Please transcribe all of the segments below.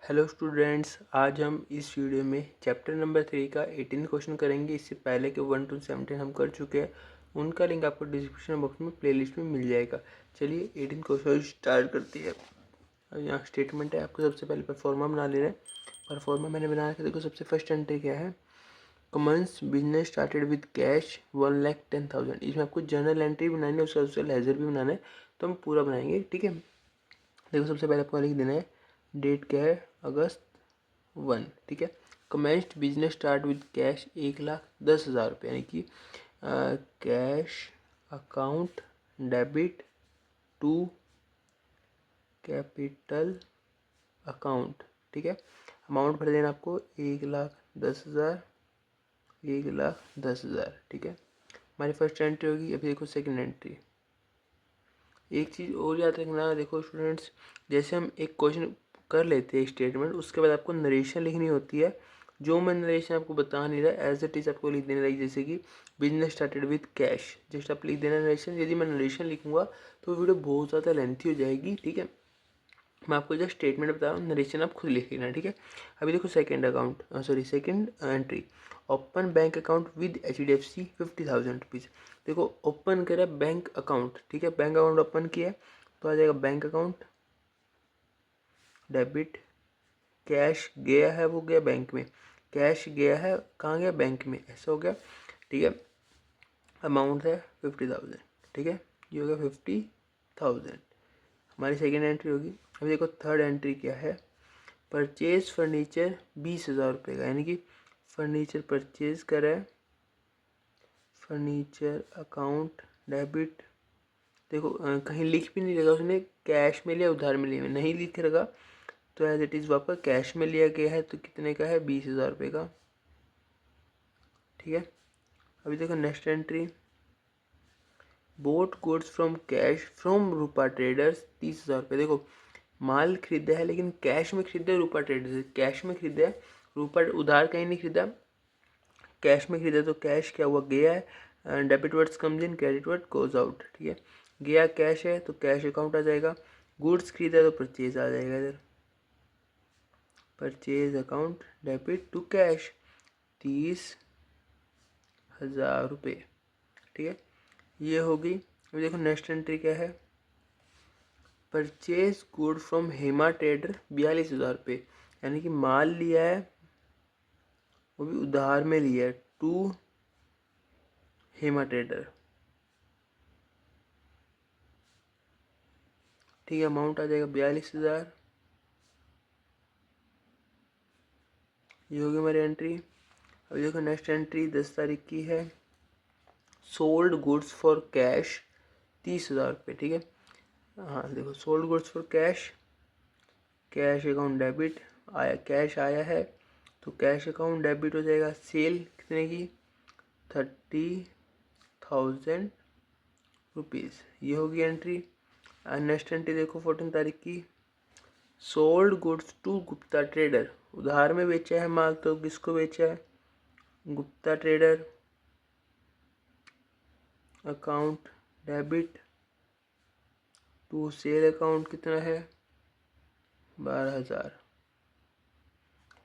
Hello students, आज हम इस वीडियो में चैप्टर नंबर 3 का 18 क्वेश्चन करेंगे। इससे पहले के 1 to 17 हम कर चुके हैं। उनका लिंक आपको डिस्क्रिप्शन बॉक्स में प्लेलिस्ट में मिल जाएगा। चलिए 18 क्वेश्चन स्टार्ट करते हैं। यहाँ स्टेटमेंट है, आपको सबसे पहले परफॉर्मा बना ले रहे हैं। परफॉर्मा मैंने बना रखा, देखो सबसे फर्स्ट एंट्री क्या है। Cummins business started with cash 1,10,000। इसमें आपको जर्नल एंट्री बनानी है, उसका लेजर भी बनाना है, तो हम पूरा बनाएंगे। ठीक है, देखो सबसे पहले आपको लिख देना है डेट क्या है, अगस्त 1। ठीक है, commenced business start with cash 1,10,000 रुपये, यानी कि cash account debit to capital account. ठीक है, अमाउंट भर देना आपको 1,10,000, 1,10,000। ठीक है, हमारी फर्स्ट एंट्री होगी। अभी देखो सेकंड एंट्री। एक चीज़ और याद रखना, देखो स्टूडेंट्स, जैसे हम एक क्वेश्चन कर लेते हैं स्टेटमेंट, उसके बाद आपको नरेशन लिखनी होती है। जो मैं नरेशन आपको बता नहीं रहा, एज इट इज़ आपको लिख देना है। जैसे कि business started with cash, just आप लिख देना नरेशन। यदि मैं नरेशन लिखूंगा तो वीडियो बहुत ज़्यादा लेंथी हो जाएगी। ठीक है, मैं आपको जस्ट स्टेटमेंट बता रहा हूँ, नरेशन आप खुद लिख लेना। ठीक है, अभी देखो second entry. Open bank account with HDFC 50,000 rupees. देखो ओपन करा बैंक अकाउंट। ठीक है, बैंक अकाउंट ओपन किया तो आ जाएगा बैंक अकाउंट डेबिट। कैश गया है, वो गया बैंक में। कैश गया है, कहाँ गया, बैंक में, ऐसा हो गया। ठीक है, अमाउंट है 50,000। ठीक है, ये हो गया 50,000, हमारी सेकेंड एंट्री होगी। अभी देखो थर्ड एंट्री क्या है। परचेज फर्नीचर 20,000 रुपये का, यानी कि फर्नीचर परचेज करा है। Furniture account debit. देखो कहीं लिख भी नहीं लगा उसने कैश में लिया उधार में लिया, नहीं लिख रखा, तो एज इट इज़ वापस कैश में लिया गया है, तो कितने का है, 20,000 रुपये का। ठीक है, अभी देखो next entry. Boat goods from cash from Rupa traders 30,000 रुपये। देखो माल खरीदा है, लेकिन कैश में खरीदा है रूपा ट्रेडर्स से, कैश में खरीदा है, रूपा उधार कहीं नहीं खरीदा, कैश में खरीदा। तो कैश क्या हुआ, गया है। Debit words comes in, credit word goes out. ठीक है, गया कैश है तो कैश अकाउंट आ जाएगा। गुड्स खरीदा तो परचेज आ जाएगा इधर, purchase account debit to cash 30,000 रुपये। ठीक है, ये होगी। अभी देखो नेक्स्ट एंट्री क्या है। Purchase good from Hema trader 42,000 रुपये, यानी कि माल लिया है, वो भी उधार में लिया है, टू हेमा ट्रेडर। ठीक है, अमाउंट आ जाएगा 42,000। ये होगी हमारी एंट्री। अभी देखो नेक्स्ट एंट्री 10 तारीख की है। सोल्ड गुड्स फॉर कैश 30,000 रुपये। ठीक है, हाँ देखो sold goods for cash, cash account debit आया, कैश आया है तो कैश अकाउंट डेबिट हो जाएगा। सेल कितने की, 30,000 रुपीज़। ये होगी एंट्री। नेक्स्ट एंट्री देखो 14 तारीख की। Sold goods to Gupta trader, उधार में बेचा है माल, तो किसको बेचा है, Gupta trader. Account debit to sale account कितना है, 12,000,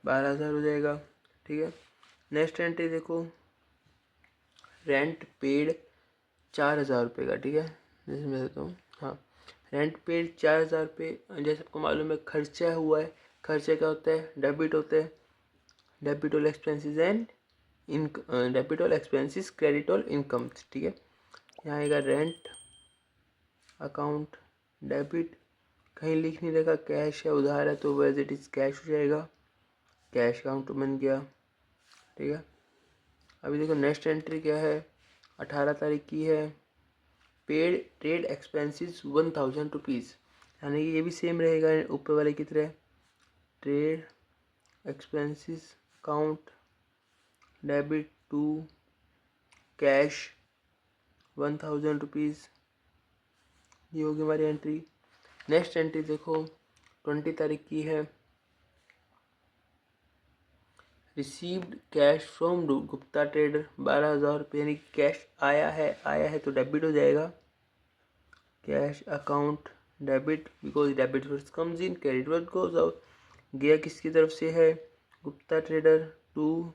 12,000 हो जाएगा। ठीक है, नेक्स्ट एंट्री देखो। रेंट पेड 4,000 रुपये का। ठीक है, जैसे मैं देता हूँ, हाँ रेंट पेड 4,000 रुपये। जैसे आपको मालूम है खर्चा हुआ है, खर्चा क्या होता है, डेबिट होता है। Debit all expenses and debit all expenses credit all income. ठीक है, यहाँ आएगा रेंट अकाउंट डेबिट, कहीं लिख नहीं रखा कैश है उधार है, तो एज इट इज़ कैश हो जाएगा, कैश अकाउंट बन गया। ठीक है, अभी देखो नेक्स्ट एंट्री क्या है, 18 तारीख की है। पेड ट्रेड एक्सपेंसेस 1,000 रुपीज़, यानी कि ये भी सेम रहेगा ऊपर वाले की तरह। Trade expenses account debit to cash 1,000 rupees. ये होगी हमारी एंट्री। नेक्स्ट एंट्री देखो 20 तारीख की है। Received cash from Gupta trader 12,000 रुपये, यानी कैश आया है तो डेबिट हो जाएगा। Cash account debit, because debit words comes in, credit word goes out. गया किसकी तरफ से है, Gupta trader to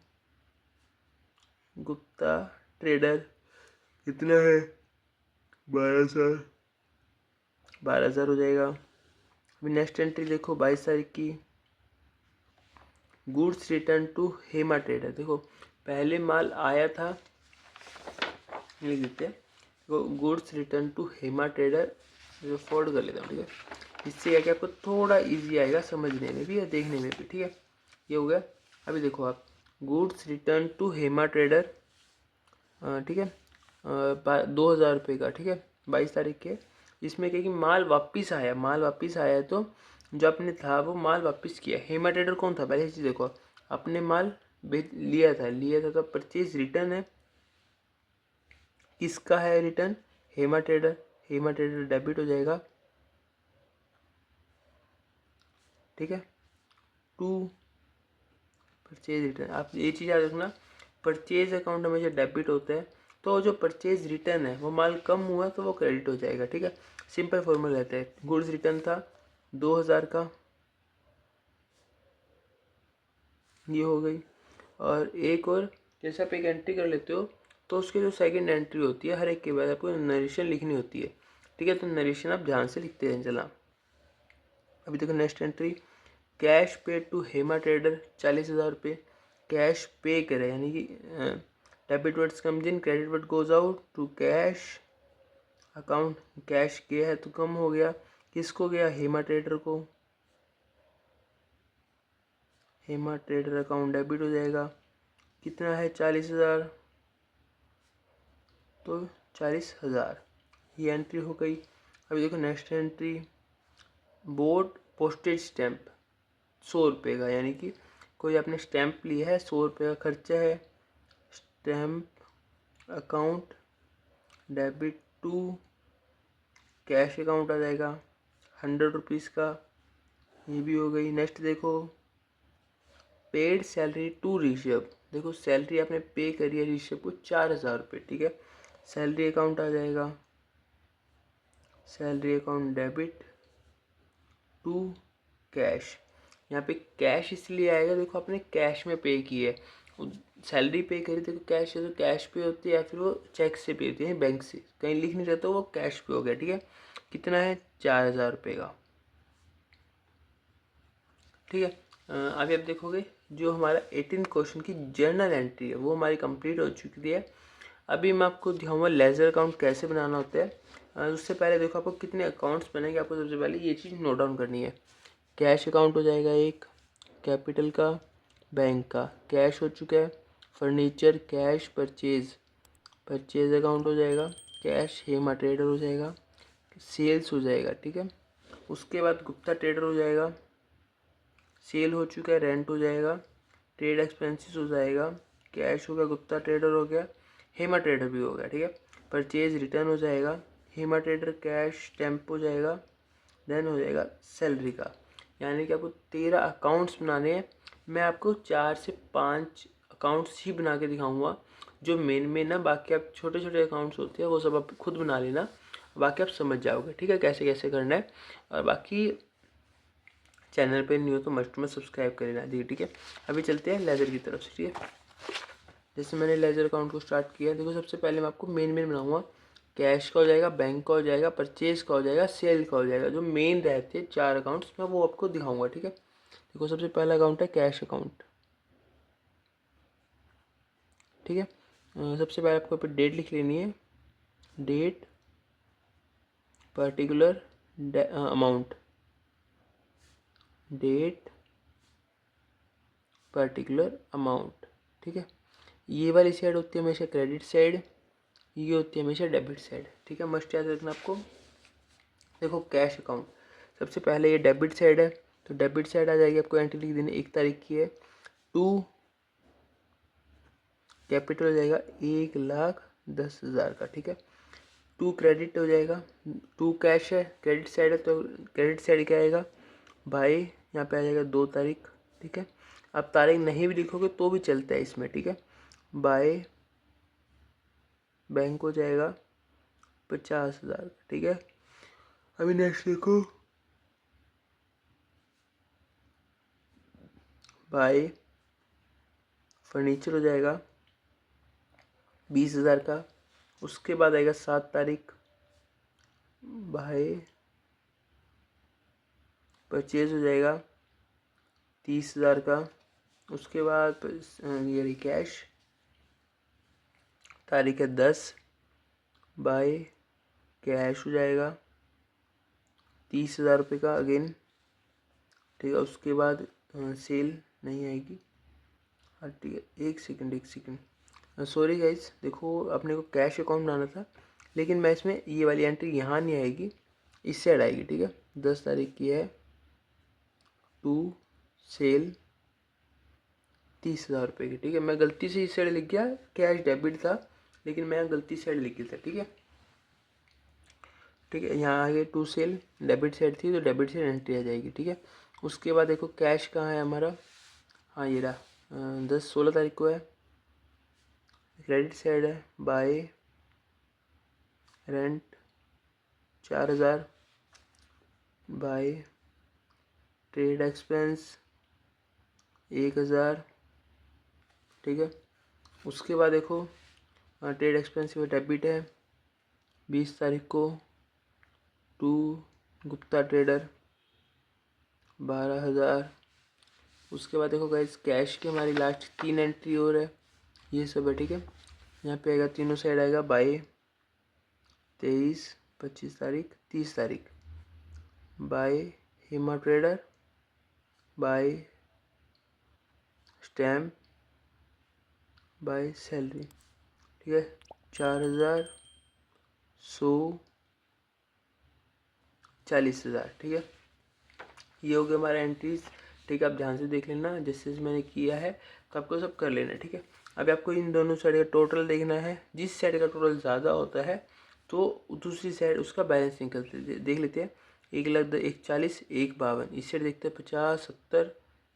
Gupta trader, कितना है 12,000, 12,000 हो जाएगा। अभी नेक्स्ट एंट्री देखो 22 तारीख की, goods return to Hema trader. देखो पहले माल आया था, लिख देते हैं goods return to Hema trader, जो फोल्ड कर लेता हूँ, ठीक है। इससे क्या कि आपको थोड़ा इजी आएगा समझने में भी और देखने में भी, ठीक है। ये हो गया। अभी देखो आप goods return to Hema trader, ठीक है, 2,000 रुपये का, ठीक है, 22 तारीख के। इसमें क्या कि माल वापस आया, माल वापस आया तो जो आपने था वो माल वापस किया। हेमा ट्रेडर कौन था, पहले चीज़ देखो, आपने माल लिया था तो परचेज रिटर्न है, किसका है return, Hema trader. Hema trader debit हो जाएगा, ठीक है, टू परचेज रिटर्न। आप ये चीज़ याद रखना, परचेज अकाउंट हमेशा डेबिट होता है, तो जो परचेज रिटर्न है वो माल कम हुआ तो वो क्रेडिट हो जाएगा, ठीक है। सिंपल फॉर्मूला रहता है। गुड्स रिटर्न था 2,000 का, ये हो गई। और एक और, जैसे आप एक एंट्री कर लेते हो तो उसकी जो सेकंड एंट्री होती है हर एक के बाद आपको नरेशन लिखनी होती है, ठीक है। तो नरेशन आप ध्यान से लिखते हैं चला। अभी देखो next entry, cash pay to Hema trader 40,000 रुपये, कैश पे करे, यानी कि debit words comes in, credit word goes out to cash account. Cash गया है तो कम हो गया, किसको गया, हेमा ट्रेडर को। हेमा ट्रेडर अकाउंट डेबिट हो जाएगा, कितना है 40,000, तो 40,000, ये एंट्री हो गई। अभी देखो next entry, board postage stamp 100 रुपये का, यानी कि कोई आपने स्टैंप लिया है, 100 रुपये का खर्चा है, stamp account debit to cash account आ जाएगा 100 रुपीज़ का, ये भी हो गई। नेक्स्ट देखो, पेड सैलरी टू ऋषभ। देखो सैलरी आपने पे करी है ऋषभ को 4,000 रुपये, ठीक है, सैलरी अकाउंट आ जाएगा, salary account debit to cash. यहाँ पे कैश इसलिए आएगा, देखो आपने कैश में पे की है, सैलरी पे करी, देखो कैश है तो कैश पे होती है या फिर वो चेक से पे होती है, बैंक से कहीं लिख नहीं रहता, वो कैश पे हो गया, ठीक है। कितना है 4,000 रुपये का, ठीक है। अभी आप देखोगे जो हमारा 18 क्वेश्चन की जर्नल एंट्री है वो हमारी कंप्लीट हो चुकी है। अभी मैं आपको दिखाऊंगा लेजर अकाउंट कैसे बनाना होता है। उससे पहले देखो आपको कितने अकाउंट्स बनेंगे, आपको सबसे पहले ये चीज़ नोट डाउन करनी है। कैश अकाउंट हो जाएगा एक, कैपिटल का, बैंक का, कैश हो चुका है, फर्नीचर कैश, परचेज अकाउंट हो जाएगा, कैश हेमा ट्रेडर हो जाएगा, सेल्स हो जाएगा, ठीक है। उसके बाद गुप्ता ट्रेडर हो जाएगा, सेल हो चुका है, रेंट हो जाएगा, ट्रेड एक्सपेंसेस हो जाएगा, कैश हो गया, गुप्ता ट्रेडर हो गया, हेमा ट्रेडर भी हो गया, ठीक है। परचेज रिटर्न हो जाएगा, हेमा ट्रेडर कैश स्टैम्प हो जाएगा, देन हो जाएगा सैलरी का। यानी कि आपको 13 अकाउंट्स बनाने हैं। मैं आपको 4 से 5 अकाउंट्स ही बना के दिखाऊंगा जो मेन ना, बाकी आप छोटे छोटे अकाउंट्स होते हैं वो सब आप खुद बना लेना, बाकी आप समझ जाओगे, ठीक है, कैसे कैसे करना है। और बाकी चैनल पे नहीं हो तो मस्ट में सब्सक्राइब कर लेना, ठीक है। अभी चलते हैं लेजर की तरफ से, ठीक है। जैसे मैंने लेजर अकाउंट को स्टार्ट किया, देखो सबसे पहले मैं आपको मेन बनाऊंगा, कैश का हो जाएगा, बैंक का हो जाएगा, परचेज का हो जाएगा, सेल का हो जाएगा, जो मेन रहते हैं 4 अकाउंट्स मैं वो आपको दिखाऊंगा, ठीक है। देखो सबसे पहला अकाउंट है कैश अकाउंट, ठीक है। सबसे पहले आपको यहाँ पे डेट लिख लेनी है, date particular amount, date particular amount, ठीक है। ये वाली साइड होती है हमेशा क्रेडिट साइड, ये होती है हमेशा डेबिट साइड, ठीक है, मस्ट याद रखना आपको। देखो कैश अकाउंट सबसे पहले ये डेबिट साइड है, तो डेबिट साइड आ जाएगी, आपको एंट्री लिख देनी 1 तारीख की है, टू कैपिटल हो जाएगा 1,10,000 का, ठीक है। टू क्रेडिट हो जाएगा, टू कैश है, क्रेडिट साइड है तो क्रेडिट साइड क्या आएगा भाई, यहाँ पे आ जाएगा 2 तारीख, ठीक है। आप तारीख नहीं भी लिखोगे तो भी चलता है इसमें, ठीक है। बाय बैंक हो जाएगा 50,000, ठीक है। अभी नेक्स्ट देखो, बाय फर्नीचर हो जाएगा 20,000 का। उसके बाद आएगा 7 तारीख, बाय परचेज हो जाएगा 30,000 का। उसके बाद ये कैश तारीख है 10, बाय कैश हो जाएगा 30,000 रुपये का अगेन, ठीक है। उसके बाद सेल नहीं आएगी, हाँ ठीक है। एक सेकंड सॉरी गाइस, देखो अपने को कैश अकाउंट बनाना था, लेकिन मैं इसमें ये वाली एंट्री यहाँ नहीं आएगी, इस साइड आएगी, ठीक है। 10 तारीख की है, टू सेल 30,000 रुपये की, ठीक है। मैं गलती से इस साइड लिख गया, कैश डेबिट था, लेकिन मैं गलती साइड लिख गया था, ठीक है। ठीक है, यहाँ आगे टू सेल डेबिट साइड थी, तो डेबिट साइड एंट्री आ जाएगी, ठीक है। उसके बाद देखो कैश कहाँ है हमारा, हाँ ये रहा 16 तारीख को है, क्रेडिट साइड है, by rent 4,000, by trade expense 1,000, ठीक है। उसके बाद देखो ट्रेड एक्सपेंस में डेबिट है 20 तारीख को, टू गुप्ता ट्रेडर 12,000। उसके बाद देखो गाइस कैश की हमारी लास्ट 3 एंट्री और है, ये सब है, ठीक है। यहाँ पे आएगा तीनों साइड आएगा बाय 23, 25 तारीख, 30 तारीख, by Hema trader, by stamp, by salary, ठीक है। 4,000, 100, 40,000, ठीक है। ये हो गया हमारा एंट्रीज, ठीक है। आप ध्यान से देख लेना, जैसे मैंने किया है तो आपको सब कर लेना, ठीक है। अभी आपको इन दोनों साइड का टोटल देखना है, जिस साइड का टोटल ज़्यादा होता है तो दूसरी साइड उसका बैलेंस निकलते देख लेते हैं। 1,00,000, 1,40, 1,52, इस साइड देखते हैं 50, 70,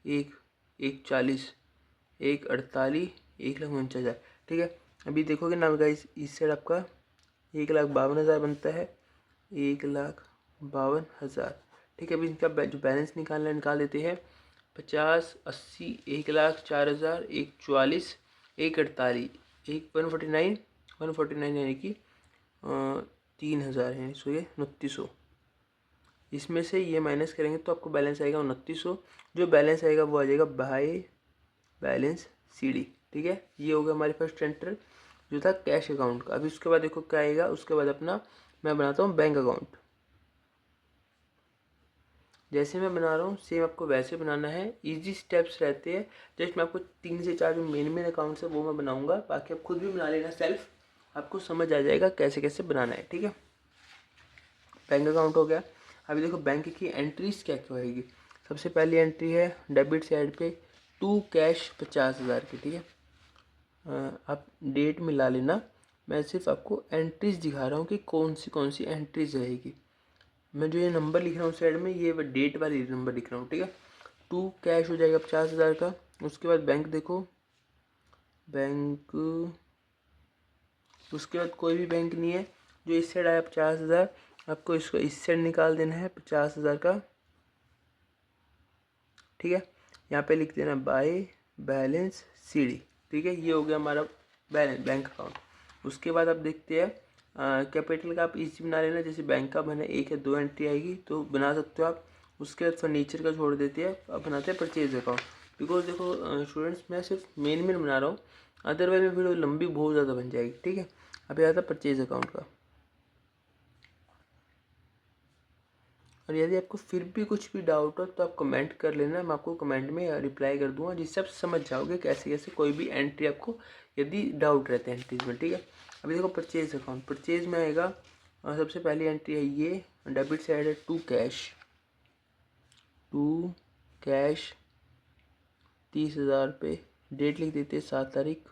1,40, 1,48, 1,49,000, ठीक है। अभी देखोगे ना गाइस, इस साइड आपका 1,52,000 बनता है, 1,52,000, ठीक है। अभी इनका जो बैलेंस निकालना है निकाल देते हैं। 50, 80, 1,04,000, 1,44, 1,48, 149, 149 यानी कि 3,000 है, सो ये 2900। इसमें से ये माइनस करेंगे तो आपको बैलेंस आएगा 2900। जो बैलेंस आएगा वो आ जाएगा बाय बैलेंस CD, ठीक है। ये हो गया हमारे फर्स्ट एंटर जो था कैश अकाउंट का। अभी उसके बाद देखो क्या आएगा, उसके बाद अपना मैं बनाता हूँ बैंक अकाउंट। जैसे मैं बना रहा हूँ सेम आपको वैसे बनाना है, इजी स्टेप्स रहते हैं। जस्ट मैं आपको 3 से 4 जो मेन अकाउंट्स है वो मैं बनाऊंगा, बाकी आप खुद भी बना लेना सेल्फ, आपको समझ आ जाएगा कैसे कैसे बनाना है, ठीक है। बैंक अकाउंट हो गया। अभी देखो बैंक की एंट्रीज क्या क्या होएगी। सबसे पहली एंट्री है डेबिट साइड पे टू कैश 50,000 की, ठीक है। आप डेट मिला लेना, मैं सिर्फ आपको एंट्रीज दिखा रहा हूँ कि कौन सी एंट्रीज रहेगी। मैं जो ये नंबर लिख रहा हूँ साइड में, ये डेट वाली नंबर लिख रहा हूँ, ठीक है। टू कैश हो जाएगा 50,000 का। उसके बाद बैंक देखो, बैंक उसके बाद कोई भी बैंक नहीं है, जो इस साइड आया 50,000, आपको इसको इस साइड निकाल देना है 50,000 का, ठीक है। यहाँ पे लिख देना बाय बैलेंस CD, ठीक है। ये हो गया हमारा बैलेंस बैंक अकाउंट। उसके बाद आप देखते हैं कैपिटल का आप इसी बना लेना, जैसे बैंक का बना 1 या 2 एंट्री आएगी तो बना सकते हो आप। उसके बाद फर्नीचर का छोड़ देते हैं, अब बनाते हैं परचेज अकाउंट। बिकॉज देखो स्टूडेंट्स, मैं सिर्फ मेन बना रहा हूँ, अदरवाइज में वीडियो लंबी बहुत ज़्यादा बन जाएगी, ठीक है। अभी आता है परचेज अकाउंट का। और यदि आपको फिर भी कुछ भी डाउट हो तो आप कमेंट कर लेना, मैं आपको कमेंट में रिप्लाई कर दूंगा, जिससे आप समझ जाओगे कैसे कैसे कोई भी एंट्री आपको यदि डाउट रहते हैं एंट्रीज में, ठीक है। अभी देखो परचेज अकाउंट, परचेज में आएगा सबसे पहली एंट्री है ये डेबिट साइड है टू कैश 30,000 रुपये, डेट लिख देते हैं 7 तारीख,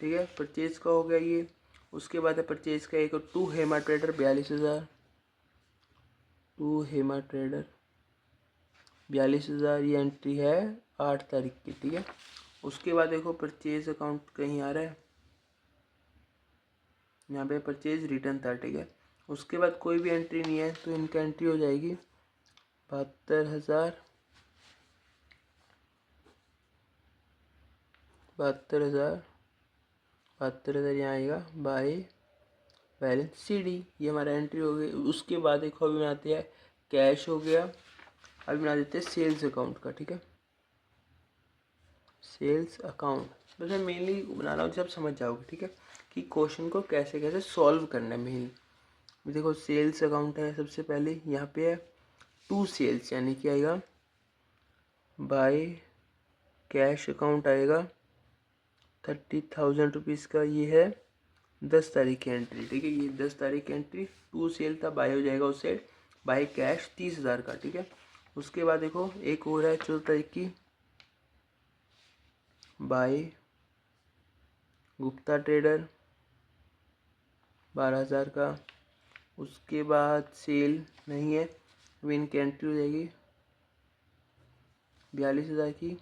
ठीक है। परचेज का हो गया ये। उसके बाद है परचेज का एक to Hema trader 42,000, to Hema trader 42,000, ये एंट्री है 8 तारीख की, ठीक है। उसके बाद देखो परचेज अकाउंट कहीं आ रहा है, यहाँ पे परचेज रिटर्न था, ठीक है। उसके बाद कोई भी एंट्री नहीं है तो इनका एंट्री हो जाएगी 72,000, 72,000 यहाँ आएगा बाय बैलेंस CD। ये हमारा एंट्री हो गई। उसके बाद एक और भी बनाते हैं, कैश हो गया। अभी बना देते हैं सेल्स अकाउंट का, ठीक है। सेल्स अकाउंट बस मैं मेनली बना रहा हूँ, जब समझ जाओगे, ठीक है, कि क्वेश्चन को कैसे कैसे सॉल्व करना है मेनली। देखो सेल्स अकाउंट है, सबसे पहले यहाँ पे है टू सेल्स, यानी कि आएगा बाय कैश अकाउंट आएगा 30,000 रुपीज़ का। ये है 10 तारीख की एंट्री, ठीक है। ये 10 तारीख की एंट्री, टू सेल था, बाय हो जाएगा उससे बाय कैश 30,000 का, ठीक है। उसके बाद देखो एक और है 14 तारीख की, बाय गुप्ता ट्रेडर 12,000 का। उसके बाद सेल नहीं है, अभी इनकी एंट्री हो जाएगी 42,000 की,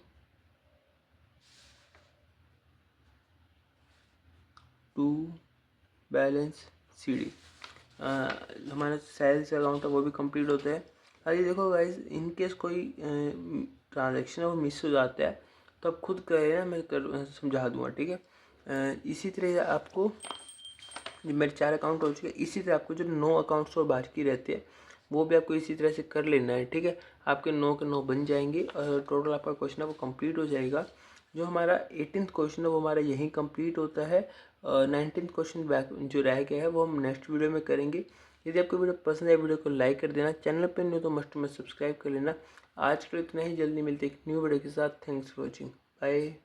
टू बैलेंस CD। हमारा सेल्स अकाउंट है वो भी कंप्लीट होता है। अभी देखो गाइस, इन केस कोई ट्रांजेक्शन वो मिस हो जाता है तो आप खुद करें ना, मैं समझा दूंगा, ठीक है। इसी तरह आपको, जो मेरे 4 अकाउंट हो चुके हैं, इसी तरह आपको जो 9 अकाउंट्स और बाकी रहते हैं वो भी आपको इसी तरह से कर लेना है, ठीक है। आपके 9 के 9 बन जाएंगे और टोटल आपका क्वेश्चन है वो कंप्लीट हो जाएगा। जो हमारा 18th क्वेश्चन है वो हमारा यहीं कंप्लीट होता है। 19th क्वेश्चन बैक जो रह गया है वो हम नेक्स्ट वीडियो में करेंगे। यदि आपको वीडियो पसंद है, वीडियो को लाइक कर देना, चैनल पर नहीं हो तो मस्ट सब्सक्राइब कर लेना। आज के लिए इतना ही, जल्दी मिलते एक न्यू वीडियो के साथ। Thanks for watching, bye.